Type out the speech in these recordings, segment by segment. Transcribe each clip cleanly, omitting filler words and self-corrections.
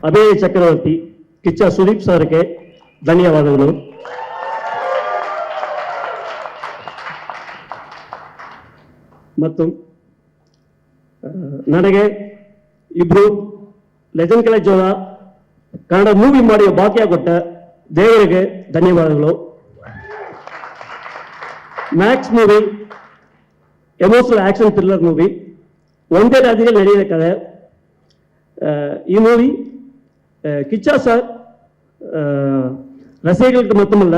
ಅಭಿನಯ ಚಕ್ರವರ್ತಿ ಕಿಚ್ಚ ಸುದೀಪ್ ಸರ್ಗೆ ಧನ್ಯವಾದಗಳು. ಮತ್ತು ನನಗೆ ಇಬ್ರು ಲೆಜೆಂಡ್ ಕಲೆಕ್ಟ್ ಜೋಳ ಕನ್ನಡ ಮೂವಿ ಮಾಡಿ ಭಾಗ್ಯ ಕೊಟ್ಟ ದೇವರಿಗೆ ಧನ್ಯವಾದಗಳು. Max movie emotional action thriller movie, ಒಂದೇ ರಾಜ್ಯದಲ್ಲಿ ನಡೆಯುವ ಕಥೆ. ಈ மூவி கிச்சா சார் ரசிகர்களுக்கு மட்டுமல்ல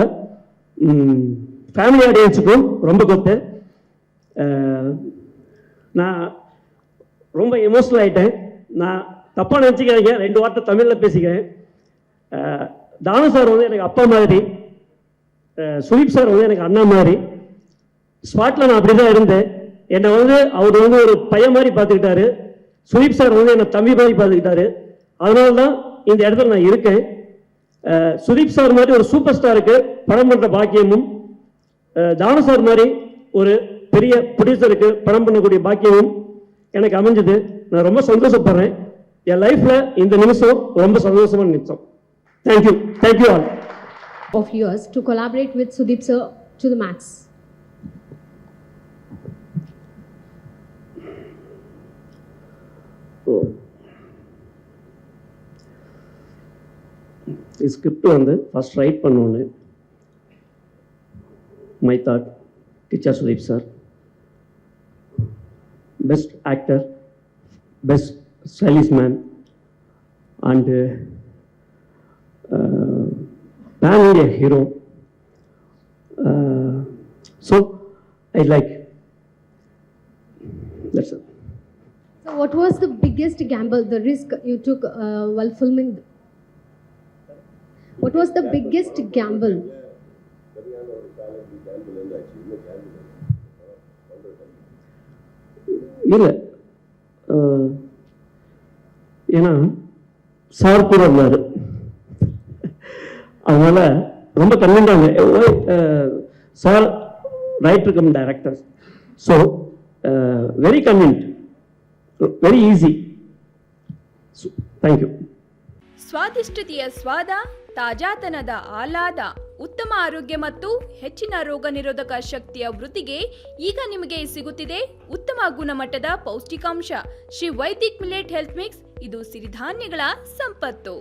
ஃபேமிலி ஆடியன்ஸுக்கும் ரொம்ப கொத்து. நான் ரொம்ப எமோஷனல் ஆகிட்டேன். நான் தப்பாக நினச்சிக்காதீங்க, 2 வார்த்தை தமிழில் பேசிக்கிறேன். தானு சார் வந்து எனக்கு அப்பா மாதிரி, சுதீப் சார் வந்து எனக்கு அண்ணா மாதிரி. ஸ்பாட்டில் நான் அப்படி தான் இருந்தேன். என்னை வந்து அவர் வந்து ஒரு பையன் மாதிரி பார்த்துக்கிட்டாரு. சுதீப் சார் வந்து என்னை தம்பி மாதிரி பார்த்துக்கிட்டாரு. அதனால தான் இந்த இடத்துல நான் இருக்கேன். சுதீப் சார் மாதிரி ஒரு சூப்பர் ஸ்டாருக்கு படம் பண்ணுற பாக்கியமும், தானு சார் மாதிரி ஒரு பெரிய ப்ரொடியூசருக்கு படம் பண்ணக்கூடிய பாக்கியமும் எனக்கு அமைஞ்சது. நான் ரொம்ப சந்தோஷப்படுறேன். என் லைஃப்பில் இந்த நிமிஷம் ரொம்ப சந்தோஷமான நிமிஷம். Thank you all of yours to collaborate with Sudeep sir to the max. Script வந்து ஃபர்ஸ்ட் ரைட் பண்ணோன்னு my thought Kichcha Sudeep sir, best actor, best stylish man and pan India hero. So I like. That's it. So what was the biggest gamble, the risk you took while filming? What was the biggest gamble? இல்லை, ஏன்னா sir கூட இருந்தார். அதனால ரொம்ப கன்வீன்டாங்க sir, writer cum director. So very convenient, very easy. Thank you. ಸ್ವಾದಿಷ್ಟತೆಯ ಸ್ವಾದ, ತಾಜಾತನದ ಆಹ್ಲಾದ, ಉತ್ತಮ ಆರೋಗ್ಯ ಮತ್ತು ಹೆಚ್ಚಿನ ರೋಗ ನಿರೋಧಕ ಶಕ್ತಿಯ ವೃದ್ಧಿಗೆ ಈಗ ನಿಮಗೆ ಸಿಗುತ್ತಿದೆ ಉತ್ತಮ ಗುಣಮಟ್ಟದ ಪೌಷ್ಟಿಕಾಂಶ Shri Vaidik millet health mix. ಇದು ಸಿರಿಧಾನ್ಯಗಳ ಸಂಪತ್ತು.